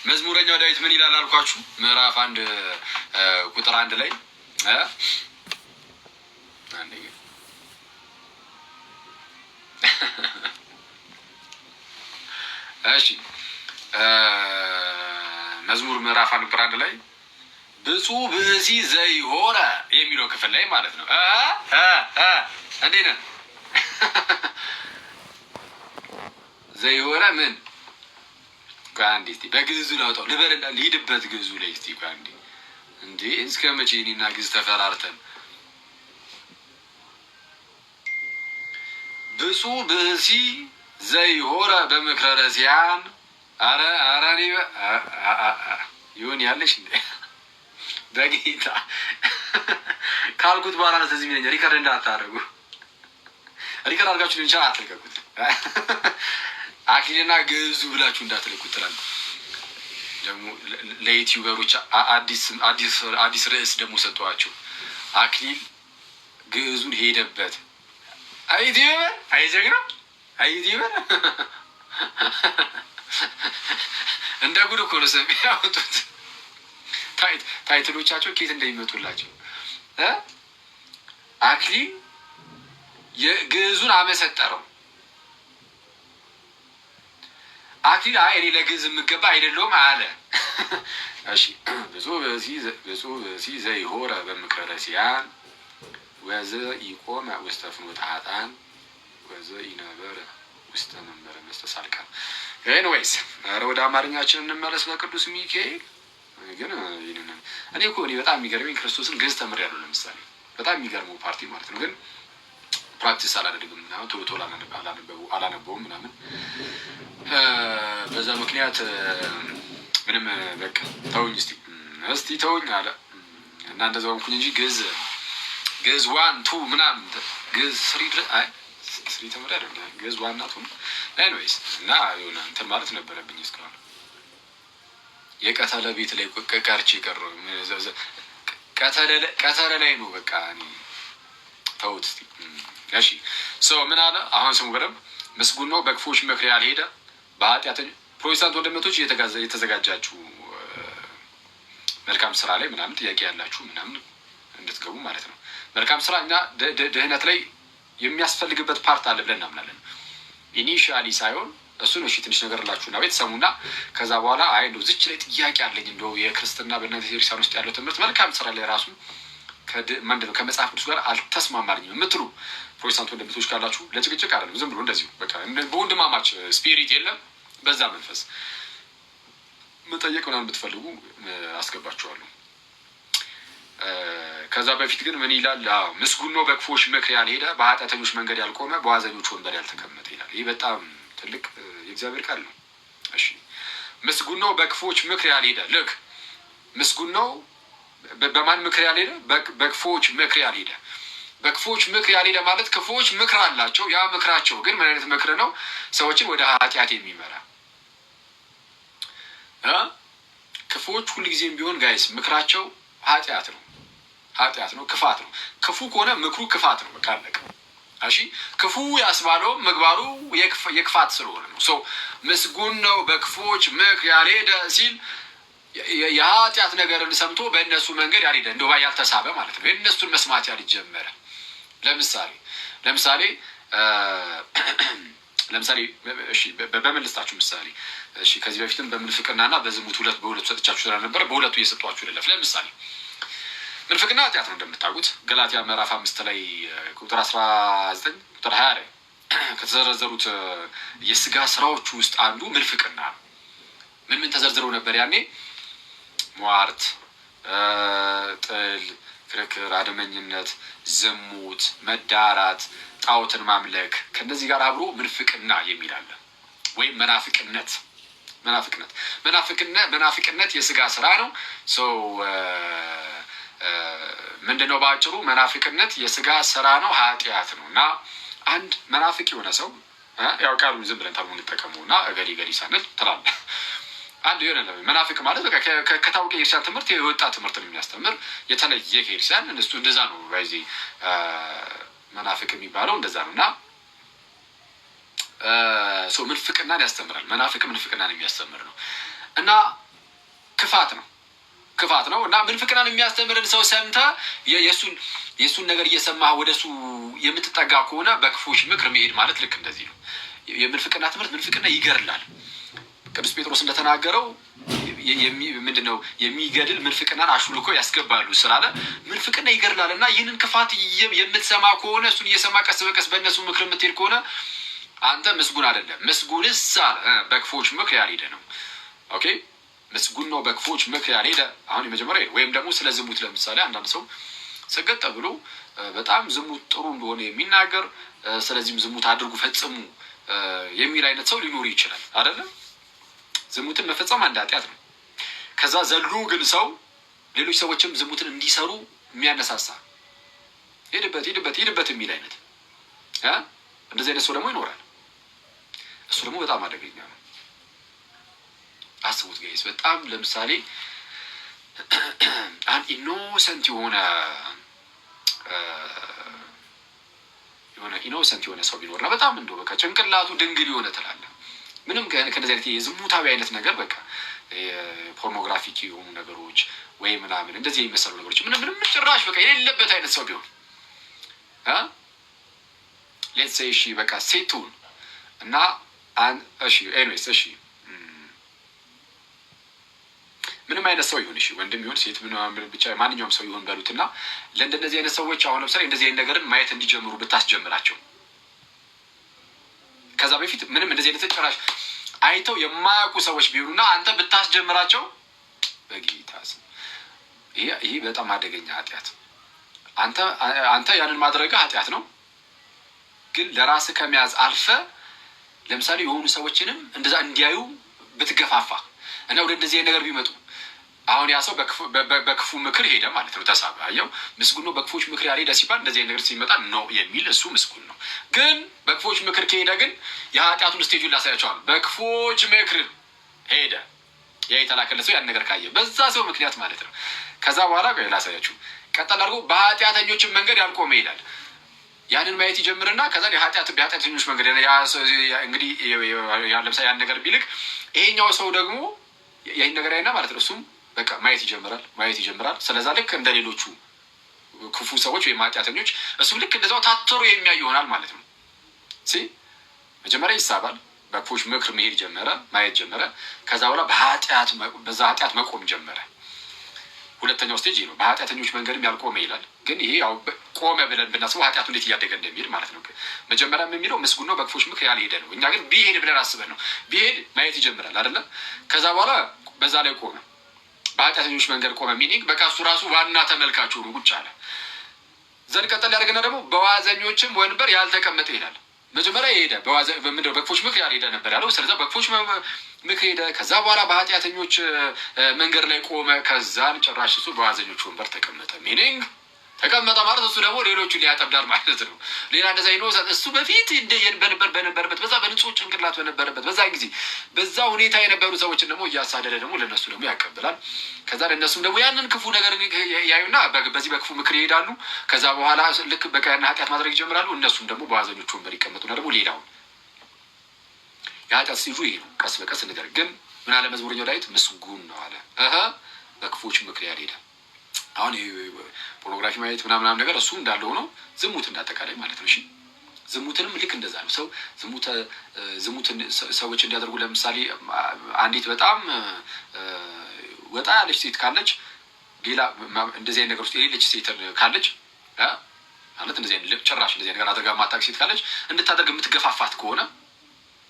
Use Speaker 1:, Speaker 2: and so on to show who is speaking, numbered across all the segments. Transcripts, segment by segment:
Speaker 1: መዝሙረኛው ዳዊት ምን ይላል አልኳችሁ? ምዕራፍ 1 ቁጥር 1 ላይ እሺ መዝሙር ምዕራፍ 1 ቁጥር 1 ላይ ብፁዕ ብእሲ ዘይሆረ የሚለው ክፍል ላይ ማለት ነው። እንዴት ነን? ዘይሆረ ምን ቃንዲ እስቲ በግዕዙ ላውጣው ልበልና ልሂድበት ግዕዙ ላይ እስቲ ቃንዲ እንዴ እስከ መቼ እኔና ግዕዝ ተፈራርተን? ብፁዕ ብእሲ ዘይሆረ በምክረ ረሲዓን አረ ይሁን ያለሽ እንዴ በጌታ ካልኩት በኋላ ነው ተዚህ የሚለኝ። ሪከርድ እንዳታደርጉ፣ ሪከርድ አድርጋችሁ ሊሆን ይችላል፣ አትልቀቁት። አክሊልና ግዕዙ ብላችሁ እንዳትልቁት ትላለህ። ደግሞ ለዩቲዩበሮች አዲስ ርዕስ ደግሞ ሰጠዋቸው። አክሊል ግዕዙን ሄደበት። አይዩቲዩበር አይጀግና አይዩቲዩበር እንደ ጉድ እኮ ነው ሰው ያወጡት። ታይትሎቻቸው ኬት እንደሚመጡላቸው አክሊል የግዕዙን አመሰጠረው። አክሊል እኔ ለግዕዝ የምገባ አይደለሁም አለ። እሺ ብፁዕ ብእሲ ዘይሆረ በምክረ ረሲዓን ወዘኢቆመ ውስተ ፍኖተ ኃጥአን ወዘኢነበረ ውስተ መንበረ መስተሳልቃን። ኤኒዌይስ ወደ አማርኛችን እንመለስ። በቅዱስ ሚካኤል ግን እኔ በጣም የሚገርመኝ ክርስቶስን ግዕዝ ተምሬያለሁ። ለምሳሌ በጣም የሚገርመው ፓርቲ ማለት ነው። ግን ፕራክቲስ አላደርግም ምናምን ቶሎ አላነበውም ምናምን። በዛ ምክንያት ምንም በቃ ተውኝ እስቲ ተውኝ አለ እና እንደዛ ሆንኩኝ እንጂ ግዕዝ 1 2 ምናምን ግዕዝ 3 ተምሬያለሁ። ግዕዝ 1 እና 2 ኤኒዌይስ እና የሆነ እንትን ማለት ነበረብኝ እስካሁን የቀተለ ቤት ላይ ቀርቼ ቀረሁ። ቀተለ ላይ ነው በቃ እኔ ተውት እስቲ። እሺ ምን አለ አሁን ስሙ በደምብ ምስጉን ነው በክፎች ምክር ያልሄደ በኃጢአተኞች ፕሮቴስታንት ወንድሞች የተዘጋጃችሁ መልካም ስራ ላይ ምናምን ጥያቄ ያላችሁ ምናምን እንድትገቡ ማለት ነው። መልካም ስራ እኛ ድህነት ላይ የሚያስፈልግበት ፓርት አለ ብለን እናምናለን። ኢኒሺያሊ ሳይሆን እሱን እሺ ትንሽ ነገር ላችሁና ቤተሰቡና ከዛ በኋላ እንደው ዝች ላይ ጥያቄ አለኝ እንደው የክርስትና በእናንተ ቤተክርስቲያን ውስጥ ያለው ትምህርት መልካም ስራ ላይ ራሱ ምንድን ነው ከመጽሐፍ ቅዱስ ጋር አልተስማማልኝም የምትሉ ፕሮቴስታንት ወንድሞች ካላችሁ ለጭቅጭቅ አይደለም፣ ዝም ብሎ እንደዚሁ በቃ በወንድማማች ስፒሪት የለም በዛ መንፈስ መጠየቅ ምናምን ብትፈልጉ አስገባችኋለሁ። ከዛ በፊት ግን ምን ይላል? ምስጉን ነው በክፎች ምክር ያልሄደ በኃጢአተኞች መንገድ ያልቆመ በዋዘኞች ወንበር ያልተቀመጠ ይላል። ይህ በጣም ትልቅ የእግዚአብሔር ቃል ነው። እሺ ምስጉን ነው በክፎች ምክር ያልሄደ። ልክ ምስጉን ነው በማን ምክር ያልሄደ? በክፎች ምክር ያልሄደ። በክፎች ምክር ያልሄደ ማለት ክፎች ምክር አላቸው። ያ ምክራቸው ግን ምን አይነት ምክር ነው? ሰዎችን ወደ ኃጢአት የሚመራ። ክፎች ሁልጊዜም ቢሆን ጋይስ ምክራቸው ኃጢአት ነው፣ ክፋት ነው። ክፉ ከሆነ ምክሩ ክፋት ነው። በቃ አለቀ። እሺ ክፉ ያስባለው ምግባሩ የክፋት ስለሆነ ነው። ምስጉን ነው በክፎች ምክር ያልሄደ ሲል የኃጢአት ነገርን ሰምቶ በእነሱ መንገድ ያልሄደ እንደው ያልተሳበ ማለት ነው። የእነሱን መስማት ያልጀመረ። ለምሳሌ እሺ በመልስታችሁ ምሳሌ እሺ ከዚህ በፊትም በምንፍቅናና በዝሙት በሁለቱ ሰጥቻችሁ ስለነበረ በሁለቱ እየሰጧችሁ አይደለም። ለምሳሌ ምንፍቅና ኃጢአት ነው እንደምታውቁት። ገላትያ ምዕራፍ 5 ላይ ቁጥር 19 ቁጥር 20 ላይ ከተዘረዘሩት የስጋ ስራዎች ውስጥ አንዱ ምንፍቅና ነው። ምን ተዘርዝረው ነበር ያኔ? ሟርት፣ ጥል፣ ክርክር፣ አድመኝነት፣ ዝሙት፣ መዳራት፣ ጣዖትን ማምለክ ከነዚህ ጋር አብሮ ምንፍቅና የሚል አለ። ወይም መናፍቅነት የስጋ ስራ ነው። ምንድነው በአጭሩ? መናፍቅነት የስጋ ስራ ነው፣ ኃጢአት ነው። እና አንድ መናፍቅ የሆነ ሰው ያው ቃሉን ዝም ብለን ታርጉ እንጠቀመው እና ገሊ ሳንል ትላለህ። አንድ የሆነ መናፍቅ ማለት በቃ ከታወቀ የክርስቲያን ትምህርት የወጣ ትምህርት ነው የሚያስተምር የተለየ ከክርስቲያን እነሱ እንደዛ ነው። በዚህ መናፍቅ የሚባለው እንደዛ ነው። እና ምንፍቅናን ያስተምራል። መናፍቅ ምንፍቅናን የሚያስተምር ነው። እና ክፋት ነው። እና ምንፍቅናን የሚያስተምርን ሰው ሰምተህ የእሱን ነገር እየሰማህ ወደ እሱ የምትጠጋ ከሆነ በክፉዎች ምክር መሄድ ማለት ልክ እንደዚህ ነው። የምንፍቅና ትምህርት ምንፍቅና ይገድላል። ቅዱስ ጴጥሮስ እንደተናገረው ምንድነው የሚገድል ምንፍቅናን አሹልኮ ያስገባሉ ስላለ ምንፍቅና ይገድላል። እና ይህንን ክፋት የምትሰማ ከሆነ እሱን እየሰማ ቀስ በቀስ በእነሱ ምክር የምትሄድ ከሆነ አንተ ምስጉን አይደለም። ምስጉንስ አለ በክፎች ምክር ያልሄደ ነው። ኦኬ ምስጉን ነው በክፎች ምክር ያልሄደ። አሁን የመጀመሪያ ወይም ደግሞ ስለ ዝሙት ለምሳሌ አንዳንድ ሰው ሰገጠ ብሎ በጣም ዝሙት ጥሩ እንደሆነ የሚናገር ስለዚህም ዝሙት አድርጉ ፈጽሙ የሚል አይነት ሰው ሊኖር ይችላል አይደለም። ዝሙትን መፈጸም አንድ ኃጢአት ነው። ከዛ ዘሎ ግን ሰው ሌሎች ሰዎችም ዝሙትን እንዲሰሩ የሚያነሳሳ ሄድበት የሚል አይነት እንደዚህ አይነት ሰው ደግሞ ይኖራል። እሱ ደግሞ በጣም አደገኛ ነው። አስቡት ጋይስ። በጣም ለምሳሌ አንድ ኢኖሰንት የሆነ ሰው ቢኖርና በጣም እንደው በቃ ጭንቅላቱ ድንግል የሆነ ትላለህ ምንም ከእንደዚህ አይነት የዝሙታዊ አይነት ነገር በቃ ፖርኖግራፊክ የሆኑ ነገሮች ወይ ምናምን እንደዚህ የሚመሰሉ ነገሮች ምንም ጭራሽ በቃ የሌለበት አይነት ሰው ቢሆን ሌትስ ሴይ እሺ በቃ ሴቱን እና እሺ ኤኒዌይስ እሺ ምንም አይነት ሰው ይሁን እሺ ወንድም ይሁን ሴት ምናምን ብቻ ማንኛውም ሰው ይሁን በሉትና ለእንደዚህ አይነት ሰዎች አሁን ለምሳሌ እንደዚህ አይነት ነገርን ማየት እንዲጀምሩ ብታስጀምራቸው ከዛ በፊት ምንም እንደዚህ አይነት ጭራሽ አይተው የማያውቁ ሰዎች ቢሆኑና አንተ ብታስጀምራቸው በጌታ ስም ይሄ በጣም አደገኛ ኃጢአት። አንተ ያንን ማድረግ ኃጢአት ነው። ግን ለራስህ ከመያዝ አልፈ ለምሳሌ የሆኑ ሰዎችንም እንደዛ እንዲያዩ ብትገፋፋ እና ወደ እንደዚህ አይነት ነገር ቢመጡ አሁን ያ ሰው በክፉ ምክር ሄደ ማለት ነው። ተሳበ አየው ምስጉን ነው በክፎች ምክር ያልሄደ ሲባል እንደዚህ አይነት ነገር ሲመጣ ነው የሚል እሱ ምስጉን ነው። ግን በክፎች ምክር ከሄደ ግን የኃጢአቱን ስቴጁን ላሳያቸዋል። በክፎች ምክር ሄደ ያ የተላከለ ሰው ያን ነገር ካየ በዛ ሰው ምክንያት ማለት ነው። ከዛ በኋላ ላሳያችሁ ቀጠል አድርጎ በኃጢአተኞችን መንገድ ያልቆመ ይላል። ያንን ማየት ይጀምርና ከዛ የኃጢአተኞች መንገድ እንግዲህ ለምሳሌ ያን ነገር ቢልክ ይሄኛው ሰው ደግሞ ይህን ነገር አይና ማለት ነው። እሱም በቃ ማየት ይጀምራል። ስለዛ ልክ እንደ ሌሎቹ ክፉ ሰዎች ወይም ኃጢአተኞች እሱም ልክ እንደዛው ታትሮ የሚያይ ይሆናል ማለት ነው። መጀመሪያ ይሳባል፣ በክፎች ምክር መሄድ ጀመረ፣ ማየት ጀመረ። ከዛ በኋላ በዛ ኃጢአት መቆም ጀመረ። ሁለተኛው ስቴጅ ነው። በኃጢአተኞች መንገድም ያልቆመ ይላል። ግን ይሄ ያው ቆመ ብለን ብናስበው ኃጢአቱ እንዴት እያደገ እንደሚሄድ ማለት ነው። መጀመሪያም የሚለው ምስጉን ነው በክፎች ምክር ያልሄደ ነው። እኛ ግን ቢሄድ ብለን አስበን ነው። ቢሄድ ማየት ይጀምራል አይደለም። ከዛ በኋላ በዛ ላይ ቆመ፣ በኃጢአተኞች መንገድ ቆመ። ሚኒንግ በቃ እሱ ራሱ ዋና ተመልካቹ ነው፣ ቁጭ አለ። ዘንድ ቀጠል ያደርግና ደግሞ በዋዘኞችም ወንበር ያልተቀመጠ ይላል። መጀመሪያ የሄደ በክፎች ምክር ያልሄደ ነበር ያለው። ስለዛ በክፎች ምክር ሄደ። ከዛ በኋላ በኃጢአተኞች መንገድ ላይ ቆመ። ከዛን ጭራሽ እሱ በዋዘኞች ወንበር ተቀመጠ። ሚኒንግ ተቀመጠ ማለት እሱ ደግሞ ሌሎቹን ሊያጠብዳል ማለት ነው። ሌላ እንደዛ ይኖዛል። እሱ በፊት በነበረበት በዛ በንጹህ ጭንቅላት በነበረበት በዛ ጊዜ በዛ ሁኔታ የነበሩ ሰዎችን ደግሞ እያሳደደ ደግሞ ለእነሱ ደግሞ ያቀብላል። ከዛ ለእነሱም ደግሞ ያንን ክፉ ነገር ያዩና በዚህ በክፉ ምክር ይሄዳሉ። ከዛ በኋላ ልክ በቃ ያን ኃጢአት ማድረግ ይጀምራሉ። እነሱም ደግሞ በዋዘኞች ወንበር ይቀመጡና ደግሞ ሌላውን የኃጢአት ሲሉ ይሄ ነው። ቀስ በቀስ ነገር ግን ምን አለ መዝሙረኛው ዳዊት ምስጉን ነው አለ በክፎች ምክር ያልሄደ። አሁን ፖርኖግራፊ ማየት ምናምን ነገር እሱ እንዳለ ሆኖ ዝሙት እንዳጠቃላይ ማለት ነው። እሺ ዝሙትንም ልክ እንደዛ ነው። ሰው ዝሙትን ሰዎች እንዲያደርጉ ለምሳሌ አንዲት በጣም ወጣ ያለች ሴት ካለች ሌላ እንደዚህ አይነት ነገር ውስጥ የሌለች ሴት ካለች ማለት እንደዚህ አይነት ጭራሽ እንደዚህ ነገር አድርጋ ማታውቅ ሴት ካለች እንድታደርግ የምትገፋፋት ከሆነ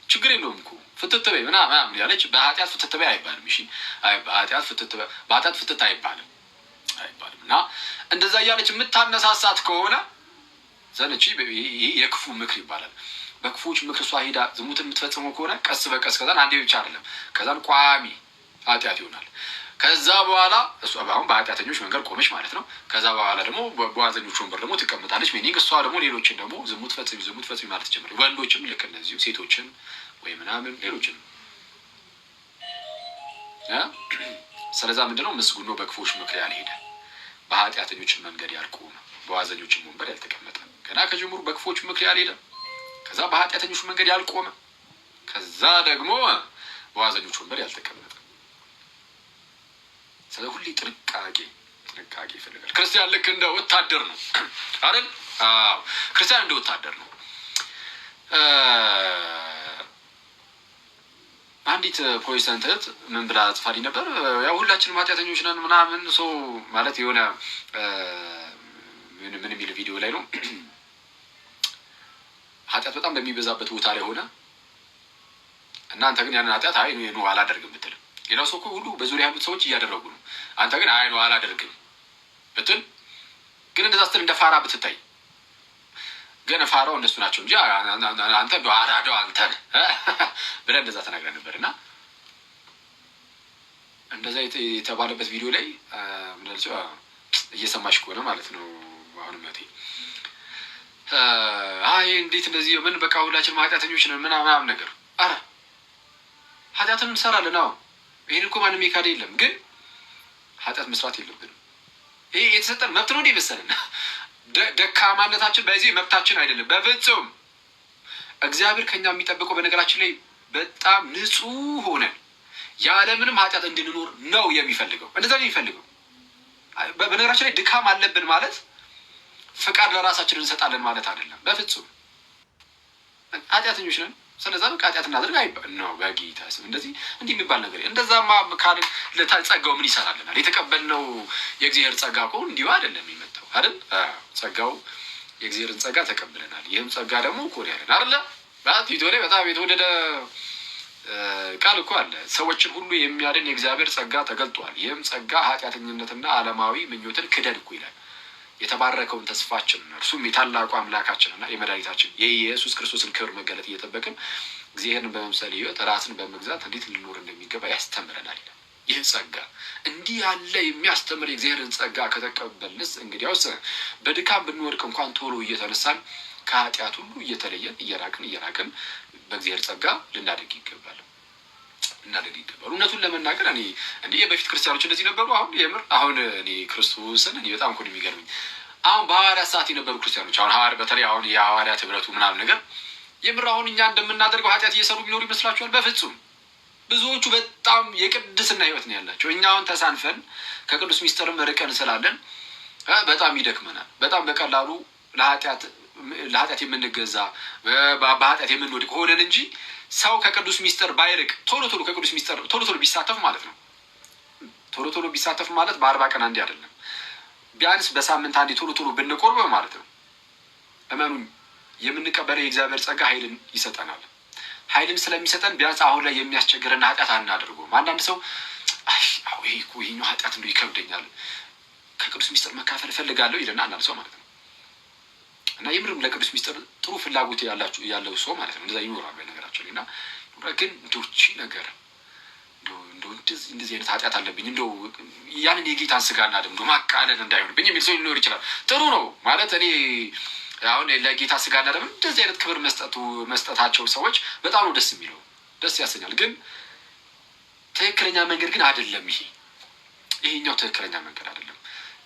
Speaker 1: ችግር የለውም እኮ ፍትት በይ ምናምን ያለች በኃጢአት ፍትት በይ አይባልም። እሺ በኃጢአት ፍትት አይባልም። እና እንደዛ እያለች የምታነሳሳት ከሆነ ዘንቺ ይሄ የክፉ ምክር ይባላል። በክፉዎች ምክር እሷ ሄዳ ዝሙትን የምትፈጽመው ከሆነ ቀስ በቀስ ከዛን አንዴ ብቻ አይደለም ከዛን ቋሚ ኃጢአት ይሆናል። ከዛ በኋላ እሷ አሁን በኃጢአተኞች መንገድ ቆመች ማለት ነው። ከዛ በኋላ ደግሞ በዋዘኞች ወንበር ደግሞ ትቀመጣለች። ሚኒንግ እሷ ደግሞ ሌሎችን ደግሞ ዝሙት ፈጽሚ ማለት ጀመረ። ወንዶችም ልክ እነዚሁ ሴቶችን ወይ ምናምን ሌሎችን ስለዛ ምንድነው ምስጉን ነው በክፎች ምክር ያልሄደ፣ በኃጢአተኞችን መንገድ ያልቆመ፣ በዋዘኞችን ወንበር ያልተቀመጠ። ገና ከጀምሩ በክፎች ምክር ያልሄደ፣ ከዛ በኃጢአተኞች መንገድ ያልቆመ፣ ከዛ ደግሞ በዋዘኞች ወንበር ያልተቀመጠ። ስለዚህ ሁሌ ጥንቃቄ ይፈልጋል። ክርስቲያን ልክ እንደ ወታደር ነው አይደል? አዎ ክርስቲያን እንደ ወታደር ነው። አንዲት ፕሮቴስታንት እህት ምን ብላ ጽፋልኝ ነበር? ያው ሁላችንም ኃጢአተኞች ነን ምናምን ሰው ማለት የሆነ ምን የሚል ቪዲዮ ላይ ነው ኃጢአት በጣም በሚበዛበት ቦታ ላይ ሆነ እናንተ ግን ያንን ኃጢአት አይ ነው አላደርግም ብትል፣ ሌላው ሰው እኮ ሁሉ በዙሪያ ያሉት ሰዎች እያደረጉ ነው፣ አንተ ግን አይ ነው አላደርግም ብትል፣ ግን እንደዛ ስትል እንደ ፋራ ብትታይ፣ ግን ፋራው እነሱ ናቸው እንጂ አንተ አራዳው አንተ ብለን እንደዛ ተናግረን ነበር። እና እንደዛ የተባለበት ቪዲዮ ላይ ምናልባት እየሰማሽ ከሆነ ማለት ነው አሁንም መቴ አይ እንዴት እንደዚህ ምን በቃ ሁላችንም ኃጢአተኞች ነን ምናምን ነገር። አረ ኃጢአትን እንሰራለን። አዎ ይሄን እኮ ማንም ይካድ የለም። ግን ኃጢአት መስራት የለብንም። ይሄ የተሰጠን መብት ነው እንዴ መሰለን? ደካማነታችን በዚህ መብታችን አይደለም በፍጹም። እግዚአብሔር ከኛ የሚጠብቀው በነገራችን ላይ በጣም ንጹህ ሆነን ያለምንም ኃጢአት እንድንኖር ነው የሚፈልገው። እንደዛ ነው የሚፈልገው። በነገራችን ላይ ድካም አለብን ማለት ፍቃድ ለራሳችን እንሰጣለን ማለት አይደለም በፍጹም። ኃጢአተኞች ነን ስለዛ በቃ ኃጢአት እናድርግ አይባል ነው በጌታ ስም። እንደዚህ እንዲህ የሚባል ነገር እንደዛማ ካለ ጸጋው ምን ይሰራልናል? የተቀበልነው የእግዚአብሔር ጸጋ እኮ እንዲሁ አይደለም የመጣው አይደል? ጸጋው የእግዚአብሔርን ጸጋ ተቀብለናል። ይህም ጸጋ ደግሞ እኮ ያለን አይደለ? ቲቶ ላይ በጣም የተወደደ ቃል እኮ አለ። ሰዎችን ሁሉ የሚያድን የእግዚአብሔር ጸጋ ተገልጧል። ይህም ጸጋ ኃጢአተኝነትና ዓለማዊ ምኞትን ክደን እኮ ይላል። የተባረከውን ተስፋችን እርሱም የታላቁ አምላካችንና የመድኃኒታችን የኢየሱስ ክርስቶስን ክብር መገለጥ እየጠበቅን እግዚአብሔርን በመምሰል ሕይወት ራስን በመግዛት እንዴት ልኖር እንደሚገባ ያስተምረናል ይላል። ይህ ጸጋ እንዲህ ያለ የሚያስተምር የእግዚአብሔርን ጸጋ ከተቀበልንስ እንግዲያውስ በድካም ብንወድቅ እንኳን ቶሎ እየተነሳን ከኃጢአት ሁሉ እየተለየን እየራቅን በእግዚአብሔር ጸጋ ልናደግ ይገባል። እውነቱን ለመናገር እኔ የበፊት ክርስቲያኖች እንደዚህ ነበሩ። አሁን እኔ ክርስቶስን በጣም እኮ የሚገርምኝ አሁን በሐዋርያት ሰዓት የነበሩ ክርስቲያኖች በተለይ አሁን የሐዋርያት ህብረቱ ምናምን ነገር የምር አሁን እኛ እንደምናደርገው ኃጢአት እየሰሩ ቢኖሩ ይመስላችኋል? በፍጹም። ብዙዎቹ በጣም የቅድስና ህይወት ነው ያላቸው። እኛ አሁን ተሳንፈን ከቅዱስ ሚስጥርም ርቀን ስላለን በጣም ይደክመናል። በጣም በቀላሉ ለኃጢአት የምንገዛ በኃጢአት የምንወድቅ ሆነን እንጂ ሰው ከቅዱስ ሚስጥር ባይርቅ ቶሎ ከቅዱስ ሚስጥር ቶሎ ቢሳተፍ ማለት ነው። ቶሎ ቢሳተፍ ማለት በ40 ቀን አንዴ አይደለም፣ ቢያንስ በሳምንት አንዴ ቶሎ ብንቆርብ ማለት ነው። እመኑኝ የምንቀበለው የእግዚአብሔር ጸጋ ኃይልን ይሰጠናል። ኃይልን ስለሚሰጠን ቢያንስ አሁን ላይ የሚያስቸግረን ኃጢአት አናደርገውም። አንዳንድ ሰው ይሄኛው ኃጢአት እንደው ይከብደኛል ከቅዱስ ሚስጥር መካፈል እፈልጋለሁ ይልና አንዳንድ ሰው ማለት ነው። እና የምርም ለቅዱስ ሚስጥር ጥሩ ፍላጎት ያለው ሰው ማለት ነው እንደዛ ይኖራል በነገራቸው ላይ። እና ግን እንደውቺ ነገር እንደዚህ አይነት ኃጢአት አለብኝ እንደው ያንን የጌታን ስጋና ደም ማቃለል እንዳይሆንብኝ የሚል ሰው ሊኖር ይችላል። ጥሩ ነው ማለት እኔ አሁን ለጌታ ስጋና ደም እንደዚህ አይነት ክብር መስጠታቸው ሰዎች በጣም ነው ደስ የሚለው፣ ደስ ያሰኛል። ግን ትክክለኛ መንገድ ግን አይደለም። ይሄኛው ትክክለኛ መንገድ አይደለም።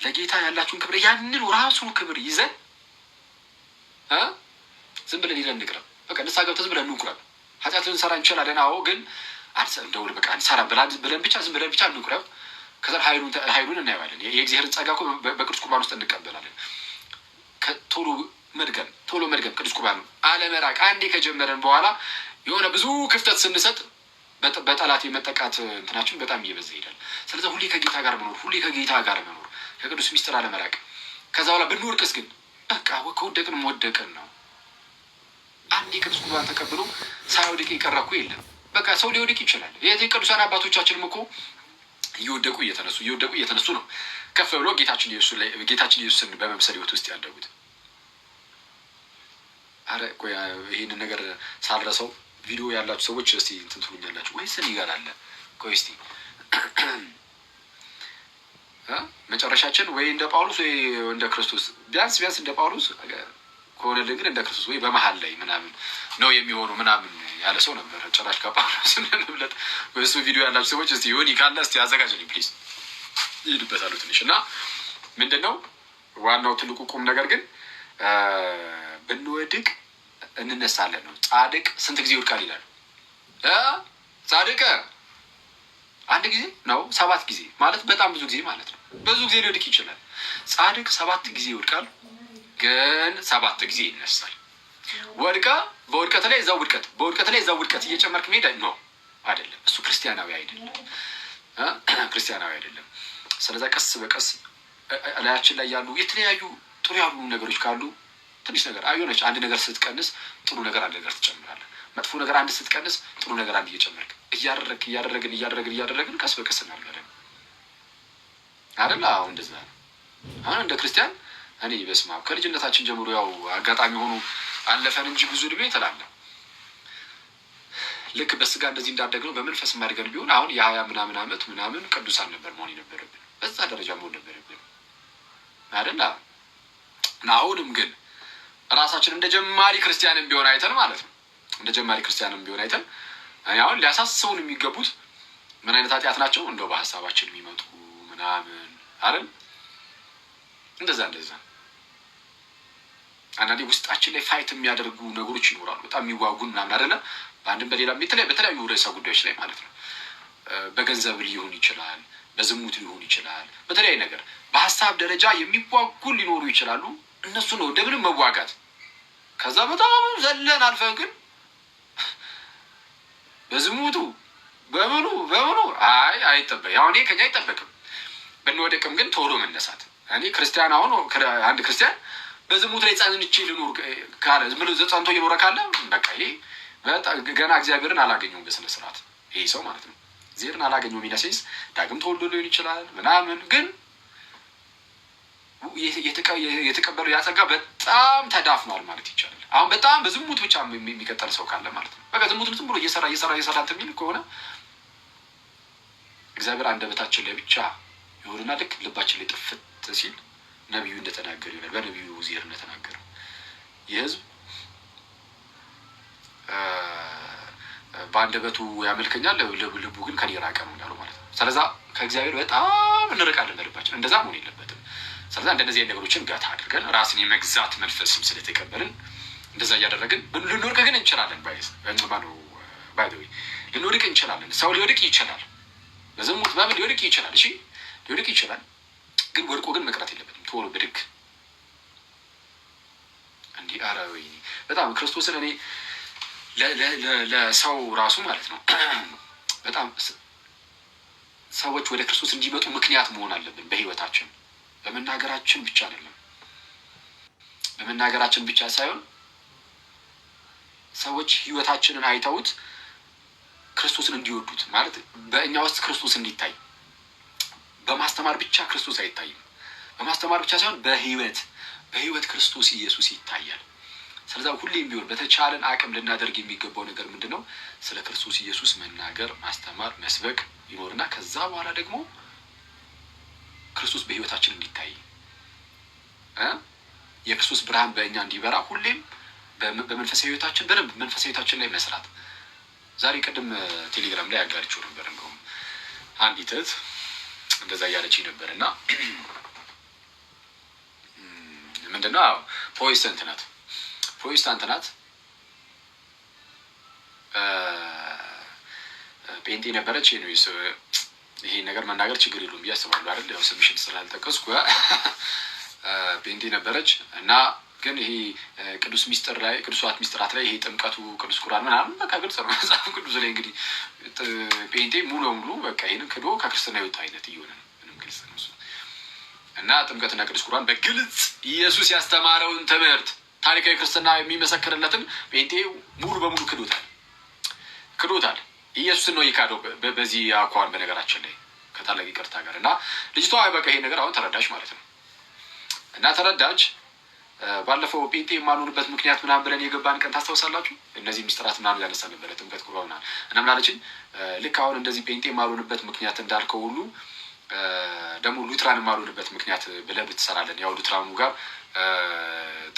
Speaker 1: ለጌታ ያላችሁን ክብር ያንን ራሱን ክብር ይዘን ዝም ብለን ይለን እንቅረብ። በቃ ንስሐ ገብተን ዝም ብለን እንቁረብ። ኃጢአት ልንሰራ እንችላለን። አዎ ግን እንደውል በቃ እንሰራ ብለን ብቻ ዝም ብለን ብቻ እንቁረብ። ከዛ ኃይሉን እናየዋለን። የእግዚአብሔርን ጸጋ እኮ በቅዱስ ቁርባን ውስጥ እንቀበላለን። ቶሎ መድገም ቅዱስ ቁርባን አለመራቅ አንዴ ከጀመረን በኋላ የሆነ ብዙ ክፍተት ስንሰጥ በጠላት የመጠቃት እንትናችን በጣም እየበዛ ይሄዳል። ስለዚህ ሁሌ ከጌታ ጋር መኖር ከቅዱስ ሚስጥር አለመራቅ። ከዛ በኋላ ብንወድቅስ ግን በቃ ከወደቅን መወደቅን ነው። አንዴ ቅዱስ ቁርባን ተቀብሎ ሳይወድቅ የቀረ እኮ የለም። በቃ ሰው ሊወድቅ ይችላል። የዚህ ቅዱሳን አባቶቻችንም እኮ እየወደቁ እየተነሱ ነው ከፍ ብሎ ጌታችን ኢየሱስን በመምሰል ህይወት ውስጥ ያደጉት። አረ ቆይ ይሄንን ነገር ሳልረሳው ቪዲዮ ያላችሁ ሰዎች እስቲ እንትን ትሉኛላችሁ ወይስ እኔ ጋር አለ? ቆይ እስቲ መጨረሻችን ወይ እንደ ጳውሎስ ወይ እንደ ክርስቶስ ቢያንስ እንደ ጳውሎስ ከሆነልን ግን እንደ ክርስቶስ ወይ በመሀል ላይ ምናምን ነው የሚሆኑ ምናምን ያለ ሰው ነበር። ጭራሽ ከጳውሎስ ምንብለት ወይስ ቪዲዮ ያላችሁ ሰዎች እስቲ ዮኒ ካለ እስቲ አዘጋጅልኝ ፕሊዝ። ይሄድበታሉ ትንሽ እና ምንድነው ዋናው ትልቁ ቁም ነገር ግን ብንወድቅ እንነሳለን ነው። ጻድቅ ስንት ጊዜ ይወድቃል ይላል? ጻድቅ አንድ ጊዜ ነው 7 ጊዜ ማለት በጣም ብዙ ጊዜ ማለት ነው። ብዙ ጊዜ ሊወድቅ ይችላል። ጻድቅ 7 ጊዜ ይወድቃል፣ ግን 7 ጊዜ ይነሳል። ወድቃ በውድቀት ላይ እዛው ውድቀት፣ በውድቀት ላይ እዛው ውድቀት እየጨመርክ መሄድ ነው አይደለም። እሱ ክርስቲያናዊ አይደለም፣ ክርስቲያናዊ አይደለም። ስለዛ ቀስ በቀስ ላያችን ላይ ያሉ የተለያዩ ጥሩ ያሉ ነገሮች ካሉ ትንሽ ነገር አየሆነች አንድ ነገር ስትቀንስ ጥሩ ነገር አንድ ነገር ትጨምራለህ። መጥፎ ነገር አንድ ስትቀንስ ጥሩ ነገር አንድ እየጨመርክ እያደረግን ቀስ በቀስ እናድጋለን አይደል? አሁን እንደዛ ነው። አሁን እንደ ክርስቲያን እኔ በስመ አብ ከልጅነታችን ጀምሮ ያው አጋጣሚ ሆኖ አለፈን እንጂ ብዙ እድሜ ትላለህ። ልክ በስጋ እንደዚህ እንዳደግነው በመንፈስ ማድገን ቢሆን አሁን የ20 ምናምን ዓመት ምናምን ቅዱሳን ነበር መሆን የነበረብን፣ በዛ ደረጃ መሆን ነበረብን አይደል? አሁንም ግን ራሳችን እንደ ጀማሪ ክርስቲያንም ቢሆን አይተን ማለት ነው እንደ ጀማሪ ክርስቲያንም ቢሆን አይተን አሁን ሊያሳስቡን የሚገቡት ምን አይነት ኃጢአት ናቸው እንደው በሀሳባችን የሚመጡ ምናምን አይደል? እንደዛ አንዳንዴ ውስጣችን ላይ ፋይት የሚያደርጉ ነገሮች ይኖራሉ፣ በጣም የሚዋጉን ምናምን አይደለ? በአንድም በሌላም በተለያዩ ርዕሰ ጉዳዮች ላይ ማለት ነው። በገንዘብ ሊሆን ይችላል፣ በዝሙት ሊሆን ይችላል፣ በተለያዩ ነገር በሀሳብ ደረጃ የሚዋጉን ሊኖሩ ይችላሉ። እነሱ ነው እንደምንም መዋጋት። ከዛ በጣም ዘለን አልፈን ግን በዝሙቱ በምኑ አይጠበቅ ያው እኔ ከኛ አይጠበቅም። ብንወደቅም ግን ቶሎ መነሳት። እኔ ክርስቲያን አሁን አንድ ክርስቲያን በዝሙት ላይ ጸንቼ ልኖር ካለ ዝም ብሎ ጸንቶ እየኖረ ካለ በቃ ይሄ ገና እግዚአብሔርን አላገኘውም በስነ ስርዓት ይሄ ሰው ማለት ነው። እግዚአብሔርን አላገኘውም ሚናሴስ ዳግም ተወልዶ ሊሆን ይችላል ምናምን፣ ግን የተቀበለው ያጸጋ በጣም ተዳፍኗል ማለት ይቻላል። አሁን በጣም በዝሙት ብቻ የሚቀጠል ሰው ካለ ማለት ነው በቃ ዝሙት ዝም ብሎ እየሰራ እንትን የሚል ከሆነ እግዚአብሔር አንደበታችን ላይ ብቻ ይሁንና ልክ ልባችን ላይ ጥፍት ሲል ነቢዩ እንደተናገረ ይሆናል። በነቢዩ ኡዚር እንደተናገረው የህዝብ በአንደበቱ ያመልከኛል ልቡ ግን ከኔ ራቀ ነው ያለው ማለት ነው። ስለዛ ከእግዚአብሔር በጣም እንርቃለን በልባችን። እንደዛ መሆን የለበትም። ስለዛ እንደነዚህ ነገሮችን ጋታ አድርገን ራስን የመግዛት መንፈስም ስለተቀበልን እንደዛ እያደረግን ልንወድቅ ግን እንችላለን። ባይዘዌ ልንወድቅ እንችላለን። ሰው ሊወድቅ ይችላል፣ በዝሙት በምን ሊወድቅ ይችላል። እሺ ሊወድቅ ይችላል፣ ግን ወድቆ ግን መቅረት የለበትም። ቶሎ ብድግ እንዲህ ኧረ ወይኔ በጣም ክርስቶስን እኔ ለሰው ራሱ ማለት ነው በጣም ሰዎች ወደ ክርስቶስ እንዲመጡ ምክንያት መሆን አለብን። በህይወታችን በመናገራችን ብቻ አይደለም፣ በመናገራችን ብቻ ሳይሆን ሰዎች ህይወታችንን አይተውት ክርስቶስን እንዲወዱት ማለት በእኛ ውስጥ ክርስቶስ እንዲታይ በማስተማር ብቻ ክርስቶስ አይታይም። በማስተማር ብቻ ሳይሆን በህይወት ክርስቶስ ኢየሱስ ይታያል። ስለዚህ ሁሌም ቢሆን በተቻለን አቅም ልናደርግ የሚገባው ነገር ምንድነው? ስለ ክርስቶስ ኢየሱስ መናገር፣ ማስተማር፣ መስበክ ይኖርና ከዛ በኋላ ደግሞ ክርስቶስ በህይወታችን እንዲታይ የክርስቶስ ብርሃን በእኛ እንዲበራ ሁሌም በመንፈሳዊ ህይወታችን በደንብ መንፈሳዊ ህይወታችን ላይ መስራት። ዛሬ ቅድም ቴሌግራም ላይ አጋርቼው ነበር። እንደውም አንዲት እህት እንደዛ እያለችኝ ነበር እና ምንድነው ፕሮቴስታንት ናት ጴንጤ ነበረች። ይሄ ነገር መናገር ችግር የለውም ብዬ አስባለሁ አይደል? ያው ስምሽን ስላልጠቀስኩ ጴንጤ ነበረች እና ግን ይሄ ቅዱሳት ሚስጥራት ላይ ይሄ ጥምቀቱ፣ ቅዱስ ቁርአን ምናምን በቃ ግልጽ ነው መጽሐፍ ቅዱስ ላይ። እንግዲህ ጴንጤ ሙሉ በሙሉ በቃ ይሄንን ክዶ ከክርስትና የወጣ አይነት እየሆነ ነው። ምንም ግልጽ ነው እሱ እና ጥምቀትና ቅዱስ ቁርአን በግልጽ ኢየሱስ ያስተማረውን ትምህርት ታሪካዊ ክርስትና የሚመሰክርለትን ጴንጤ ሙሉ በሙሉ ክዶታል። ኢየሱስን ነው የካደው በዚህ አኳኋን። በነገራችን ላይ ከታላቅ ይቅርታ ጋር እና ልጅቷ በቃ ይሄ ነገር አሁን ተረዳች ማለት ነው እና ተረዳች። ባለፈው ጴንጤ የማልሆንበት ምክንያት ምናምን ብለን የገባን ቀን ታስታውሳላችሁ? እነዚህ ሚስጥራት ምናምን ያነሳ ነበረ ጥምቀት ቁርባን ምናምን እና ምን አለችኝ? ልክ አሁን እንደዚህ ጴንጤ የማልሆንበት ምክንያት እንዳልከው ሁሉ ደግሞ ሉትራን የማልሆንበት ምክንያት ብለህ ብትሰራለን። ያው ሉትራኑ ጋር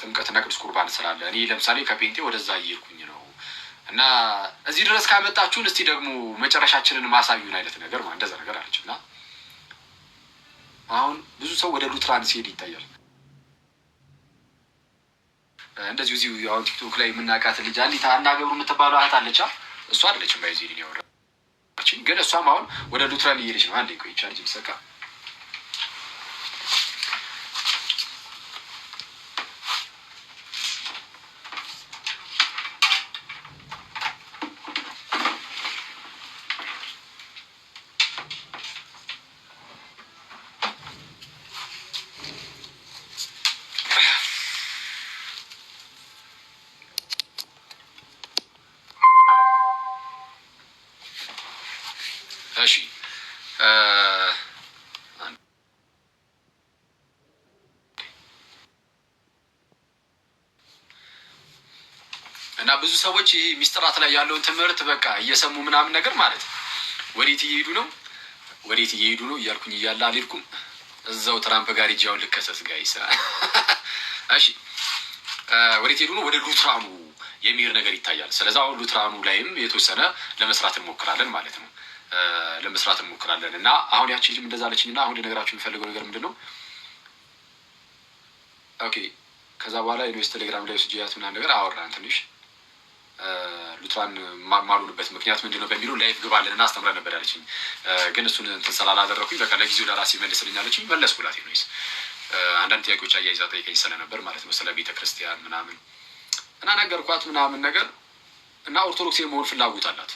Speaker 1: ጥምቀትና ቅዱስ ቁርባን ስላለ እኔ ለምሳሌ ከጴንጤ ወደዛ እየሄድኩኝ ነው እና እዚህ ድረስ ካመጣችሁን እስቲ ደግሞ መጨረሻችንን ማሳዩን አይነት ነገር እንደዛ ነገር አለች እና አሁን ብዙ ሰው ወደ ሉትራን ሲሄድ ይታያል። እንደዚሁ እዚሁ አሁን ቲክቶክ ላይ የምናውቃት ልጅ አንዲት ሀና ገብሩ የምትባለው እህት አለች። እሷ አይደለችም ባይዚ ነበረችኝ። ግን እሷም አሁን ወደ ሉትራን እየሄደች ነው። አንዴ ቆይ ቻርጅ ይሰካ። እሺ እና ብዙ ሰዎች ይሄ ሚስጥራት ላይ ያለውን ትምህርት በቃ እየሰሙ ምናምን ነገር ማለት ወዴት እየሄዱ ነው እያልኩኝ እያለ አልሄድኩም። እዛው ትራምፕ ጋር ሂጅ አሁን ልከሰስ ጋይስ። እሺ ወዴት ሄዱ ነው? ወደ ሉትራኑ የሚሄድ ነገር ይታያል። ስለዚህ አሁን ሉትራኑ ላይም የተወሰነ ለመስራት እንሞክራለን ማለት ነው። እና አሁን ያቺ ልጅም እንደዛ አለችኝ እና አሁን ልነግራችሁ የሚፈልገው ነገር ምንድን ነው? ኦኬ ከዛ በኋላ ዩኒቨርስ ቴሌግራም ላይ ስጅያት ምናምን ነገር አወራን ትንሽ ሉትራን ማሉንበት ምክንያት ምንድን ነው በሚለው ላይፍ ግባልን እና አስተምረን ነበር ያለችኝ። ግን እሱን እንትን ስላላደረኩኝ በቃ ለጊዜው ለራሴ መልስልኝ አለችኝ። መለስኩላት ነው። አንዳንድ ጥያቄዎች አያይዛ ጠይቀኝ ስለነበር ማለት ነው ስለ ቤተ ክርስቲያን ምናምን እና ነገርኳት ምናምን ነገር እና ኦርቶዶክስ የመሆን ፍላጎት አላት።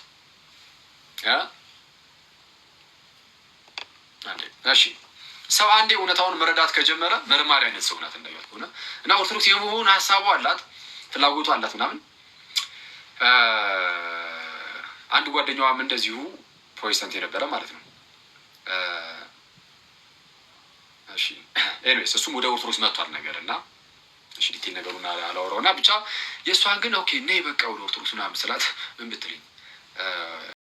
Speaker 1: እሺ ሰው አንዴ እውነታውን መረዳት ከጀመረ መርማሪ አይነት ሰው ናት እንደገና ሆነ እና ኦርቶዶክስ የመሆን ሀሳቡ አላት፣ ፍላጎቱ አላት ምናምን። አንድ ጓደኛዋም እንደዚሁ ፕሮቴስታንት የነበረ ማለት ነው። እሺ ኤኒዌይስ እሱም ወደ ኦርቶዶክስ መጥቷል ነገር እና እሺ ዲቴል ነገሩን አላወራው እና ብቻ የእሷን ግን ኦኬ ነይ በቃ ወደ ኦርቶዶክስ ምናምን ስላት ምን ብትለኝ